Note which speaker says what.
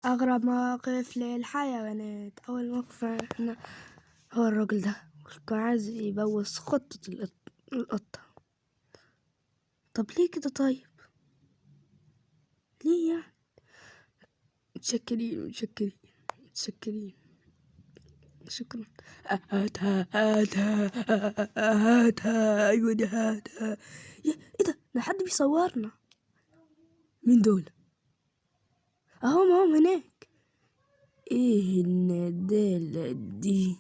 Speaker 1: أغرب مواقف للحيوانات. أول موقف هو الراجل ده كان عايز يبوظ خطة القطة. طب ليه كده؟ طيب ليه يعني؟ متشكرين شكرا. هاتها ايوه دي هاتها. ايه ده حد بيصورنا؟ مين دول؟ اهم هناك. ايه الندالة دي؟